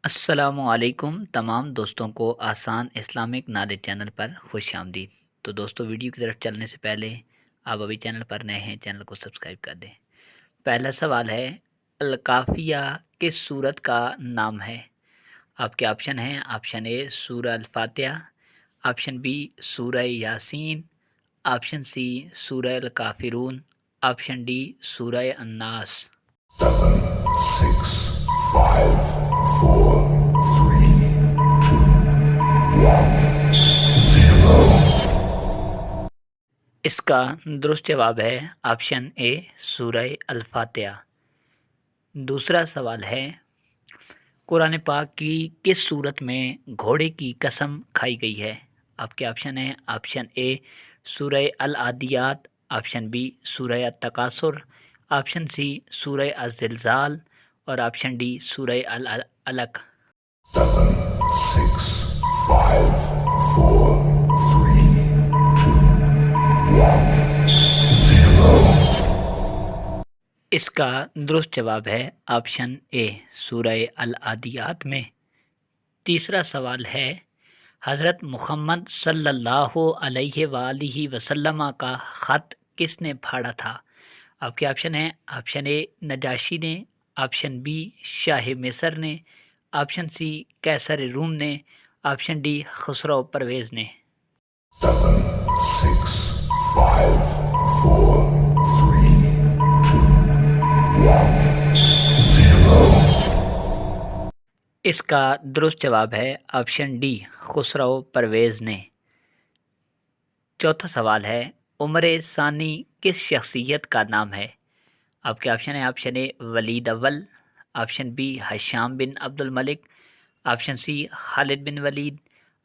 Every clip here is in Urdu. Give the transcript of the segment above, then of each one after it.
السلام علیکم تمام دوستوں کو آسان اسلامک نالج چینل پر خوش آمدید۔ تو دوستوں، ویڈیو کی طرف چلنے سے پہلے آپ ابھی چینل پر نئے ہیں، چینل کو سبسکرائب کر دیں۔ پہلا سوال ہے، الکافیہ کس سورت کا نام ہے؟ آپ کے آپشن ہیں: آپشن اے سورہ الفاتحہ، آپشن بی سورہ یاسین، آپشن سی سورہ الکافرون، آپشن ڈی سورہ الناس۔ 6, 5, 4, 3, 2, 1, 0. اس کا درست جواب ہے آپشن اے سورہ الفاتحہ۔ دوسرا سوال ہے، قرآن پاک کی کس صورت میں گھوڑے کی قسم کھائی گئی ہے؟ آپ کے آپشن ہیں: آپشن اے سورہ العادیات، آپشن بی سورہ التکاثر، آپشن سی سورہ الزلزال اور آپشن ڈی سورہ العلق۔ 7, 6, 5, 4, 3, 2, 1, 0. اس کا درست جواب ہے آپشن اے سورہ العادیات میں۔ تیسرا سوال ہے، حضرت محمد صلی اللہ علیہ وآلہ وسلم کا خط کس نے پھاڑا تھا؟ آپ کے آپشن ہیں: آپشن اے نجاشی نے، آپشن بی شاہ مصر نے، آپشن سی قیصر روم نے، آپشن ڈی خسرو پرویز نے۔ 7, 6, 5, 4, 3, 2, 1, 0. اس کا درست جواب ہے آپشن ڈی خسرو پرویز نے۔ چوتھا سوال ہے، عمر ثانی کس شخصیت کا نام ہے؟ آپ کے آپشن ہیں: آپشن اے ولید اول، آپشن بی ہشام بن عبد الملک، آپشن سی خالد بن ولید،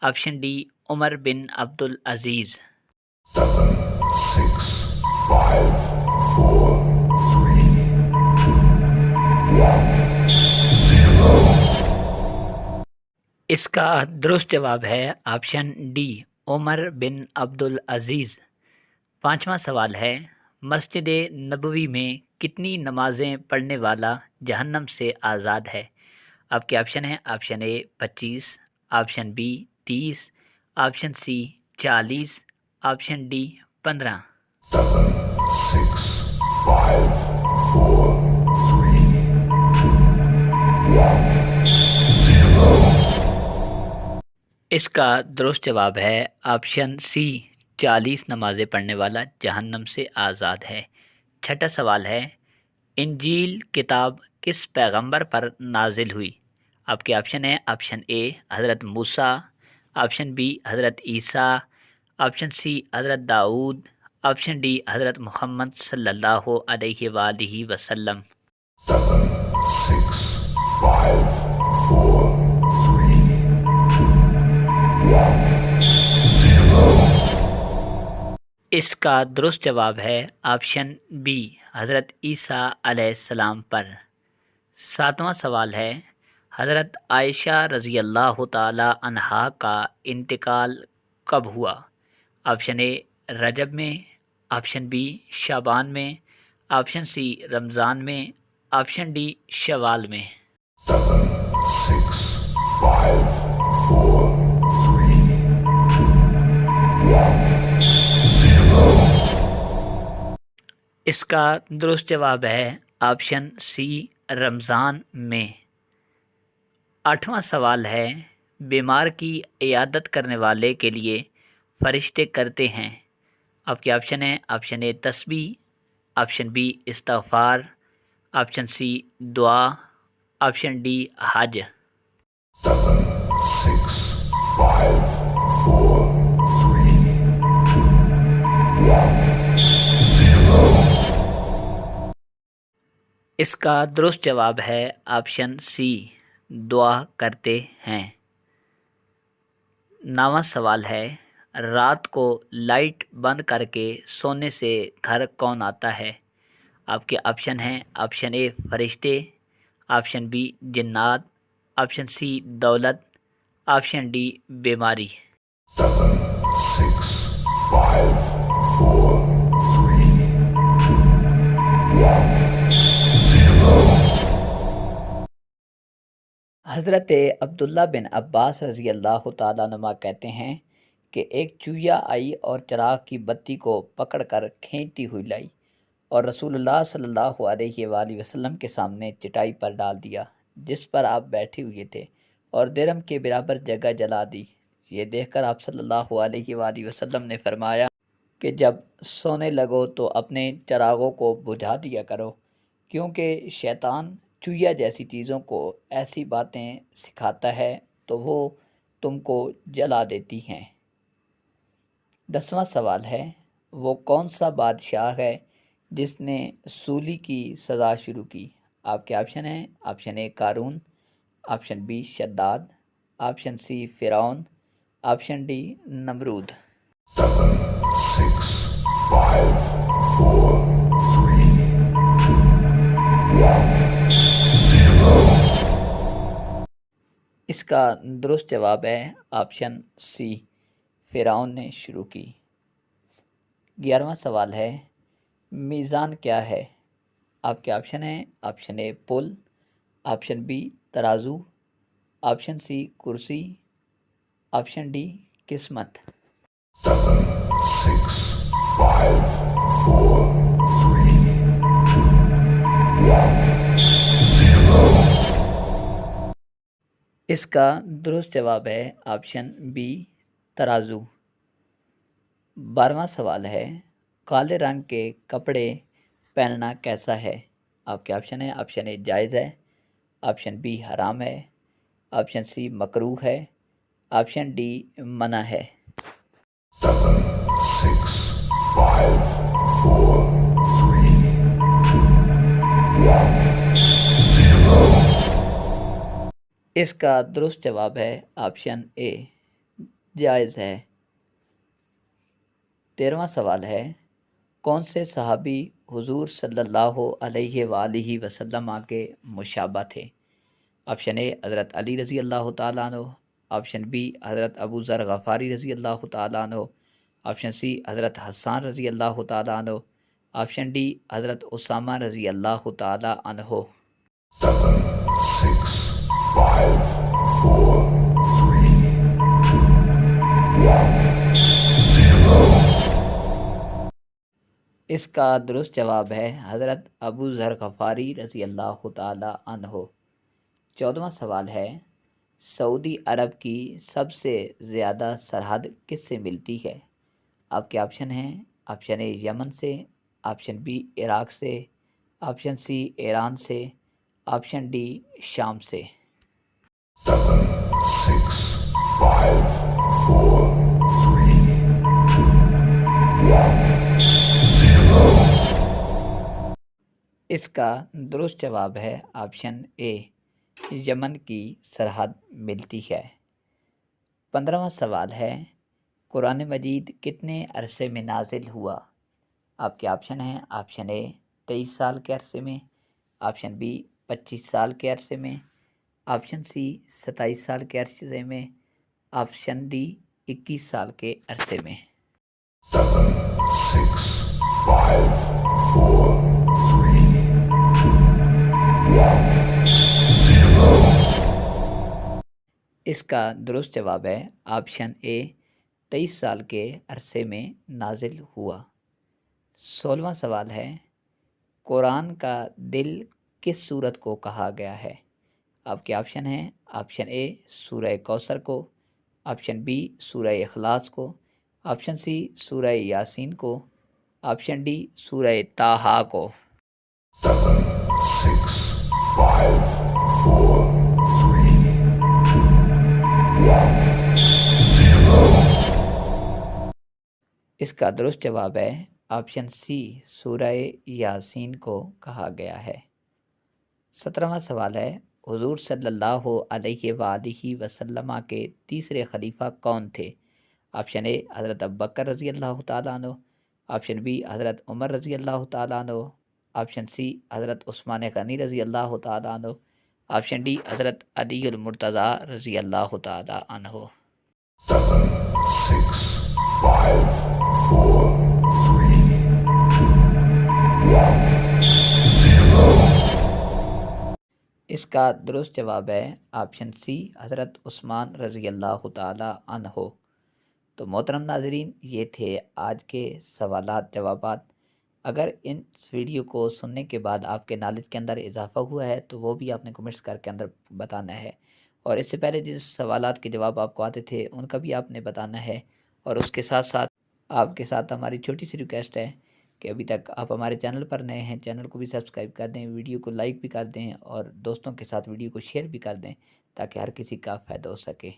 آپشن ڈی عمر بن عبد العزیز۔ 7, 6, 5, 4, 3, 2, 1, 0. اس کا درست جواب ہے آپشن ڈی عمر بن عبد العزیز۔ پانچواں سوال ہے، مسجد نبوی میں کتنی نمازیں پڑھنے والا جہنم سے آزاد ہے؟ آپ کے آپشن ہیں: option A 25، option B 30، option C 40، option D 15۔ 7, 6, 5, 4, 3, 2, 1, 0. اس کا درست جواب ہے آپشن سی 40 نمازیں پڑھنے والا جہنم سے آزاد ہے۔ چھٹا سوال ہے، انجیل کتاب کس پیغمبر پر نازل ہوئی؟ آپ کے آپشن ہیں: آپشن اے حضرت موسیٰ، آپشن بی حضرت عیسیٰ، آپشن سی حضرت داؤد، آپشن ڈی حضرت محمد صلی اللہ علیہ وآلہ وسلم۔ 7, 6, 5, 4, 3, 2, 1, 0. اس کا درست جواب ہے آپشن بی حضرت عیسیٰ علیہ السلام پر۔ ساتواں سوال ہے، حضرت عائشہ رضی اللہ تعالی عنہا کا انتقال کب ہوا؟ آپشن اے رجب میں، آپشن بی شعبان میں، آپشن سی رمضان میں، آپشن ڈی شوال میں۔ 7, 6, 5, 4, 3, 2, 1, 0. اس کا درست جواب ہے آپشن سی رمضان میں۔ آٹھواں سوال ہے، بیمار کی عیادت کرنے والے کے لیے فرشتے کرتے ہیں؟ آپ کے آپشن ہیں: آپشن اے تسبیح، آپشن بی استغفار، آپشن سی دعا، آپشن ڈی حج۔ 7, 6, 5, 4, 3, 2, 1, 0. اس کا درست جواب ہے آپشن سی دعا کرتے ہیں۔ نواں سوال ہے، رات کو لائٹ بند کر کے سونے سے گھر کون آتا ہے؟ آپ کے آپشن ہیں: آپشن اے فرشتے، آپشن بی جنات، آپشن سی دولت، آپشن ڈی بیماری۔ 7, 6, 5, 4, 3, 2, 1, 0. حضرت عبداللہ بن عباس رضی اللہ تعالیٰ عنہ کہتے ہیں کہ ایک چوہا آئی اور چراغ کی بتی کو پکڑ کر کھینچتی ہوئی لائی اور رسول اللہ صلی اللہ علیہ وآلہ وسلم کے سامنے چٹائی پر ڈال دیا جس پر آپ بیٹھے ہوئے تھے، اور درہم کے برابر جگہ جلا دی۔ یہ دیکھ کر آپ صلی اللہ علیہ وآلہ وسلم نے فرمایا کہ جب سونے لگو تو اپنے چراغوں کو بجھا دیا کرو، کیونکہ شیطان چوہا جیسی چیزوں کو ایسی باتیں سکھاتا ہے تو وہ تم کو جلا دیتی ہیں۔ 10واں سوال ہے، وہ کون سا بادشاہ ہے جس نے سولی کی سزا شروع کی؟ آپ کے آپشن ہیں، آپشن اے قارون، آپشن بی شداد، آپشن سی فرعون، آپشن ڈی نمرود۔ 7, 6, 5, 4, 3, 2, 1, 0. اس کا درست جواب ہے آپشن سی، فرعون نے شروع کی۔ 11واں سوال ہے، میزان کیا ہے؟ آپ کے آپشن ہیں، آپشن اے پل، آپشن بی ترازو، آپشن سی کرسی، آپشن ڈی قسمت۔ 7, 6, 5, 4, 3, 2, 1, 0. اس کا درست جواب ہے آپشن بی ترازو۔ 12واں سوال ہے، کالے رنگ کے کپڑے پہننا کیسا ہے؟ آپ کے آپشن ہیں، آپشن اے جائز ہے، آپشن بی حرام ہے، آپشن سی مکروہ ہے، آپشن ڈی منع ہے۔ 7, 6, 5, 4, 3, 2, 1, 0. اس کا درست جواب ہے آپشن اے جائز ہے۔ 13واں سوال ہے، کون سے صحابی حضور صلی اللہ علیہ وآلہ وسلم کے مشابہ تھے؟ آپشن اے حضرت علی رضی اللہ تعالیٰ عنہ، آپشن بی حضرت ابو ذر غفاری رضی اللہ تعالیٰ عنہ، آپشن سی حضرت حسان رضی اللہ تعالیٰ عنہ، آپشن ڈی حضرت اسامہ رضی اللہ تعالیٰ عنہ۔ 7, 6, 5, 4, 3, 2, 1, 0. اس کا درست جواب ہے حضرت ابو ذر غفاری رضی اللہ تعالیٰ عنہ۔ 14واں سوال ہے، سعودی عرب کی سب سے زیادہ سرحد کس سے ملتی ہے؟ آپ کے آپشن ہیں، آپشن اے یمن سے، آپشن بی عراق سے، آپشن سی ایران سے، آپشن ڈی شام سے۔ 7, 6, 5, 4, 3, 2, 1, 0. اس کا درست جواب ہے آپشن اے یمن کی سرحد ملتی ہے۔ 15واں سوال ہے، قرآن مجید کتنے عرصے میں نازل ہوا؟ آپ کے آپشن ہیں، آپشن اے 23 سال کے عرصے میں، آپشن بی 25 سال کے عرصے میں، آپشن سی 27 سال کے عرصے میں، آپشن ڈی 21 سال کے عرصے میں۔ 7, 6, 5, 4, 3, 2, 1, 0. اس کا درست جواب ہے آپشن اے 23 سال کے عرصے میں نازل ہوا۔ 16واں سوال ہے، قرآن کا دل کس سورت کو کہا گیا ہے؟ آپ کے آپشن ہیں، آپشن اے سورہ کوثر کو، آپشن بی سورہ اخلاص کو، آپشن سی سورہ یاسین کو، آپشن ڈی سورہ طٰہٰ کو۔ 7, 6, 5, 4, 3, 2, 1, 0. اس کا درست جواب ہے آپشن سی سورہ یاسین کو کہا گیا ہے۔ 17واں سوال ہے، حضور صلی اللہ علیہ وآلہ وسلم کے تیسرے خلیفہ کون تھے؟ آپشن اے حضرت ابوبکر رضی اللہ تعالیٰ عنہ، آپشن بی حضرت عمر رضی اللہ تعالیٰ عنہ، آپشن سی حضرت عثمان غنی رضی اللہ تعالیٰ عنہ، آپشن ڈی حضرت علی المرتضیٰ رضی اللہ تعالیٰ عنہ۔ 7, 6, 5, 4, 3, 2, 1, 0. اس کا درست جواب ہے آپشن سی، حضرت عثمان رضی اللہ تعالی عنہ۔ تو محترم ناظرین، یہ تھے آج کے سوالات جوابات۔ اگر ان ویڈیو کو سننے کے بعد آپ کے نالج کے اندر اضافہ ہوا ہے تو وہ بھی آپ نے کمنٹس کر کے اندر بتانا ہے، اور اس سے پہلے جس سوالات کے جواب آپ کو آتے تھے ان کا بھی آپ نے بتانا ہے۔ اور اس کے ساتھ ساتھ آپ کے ساتھ ہماری چھوٹی سی ریکویسٹ ہے کہ ابھی تک آپ ہمارے چینل پر نئے ہیں، چینل کو بھی سبسکرائب کر دیں، ویڈیو کو لائک بھی کر دیں، اور دوستوں کے ساتھ ویڈیو کو شیئر بھی کر دیں تاکہ ہر کسی کا فائدہ ہو سکے۔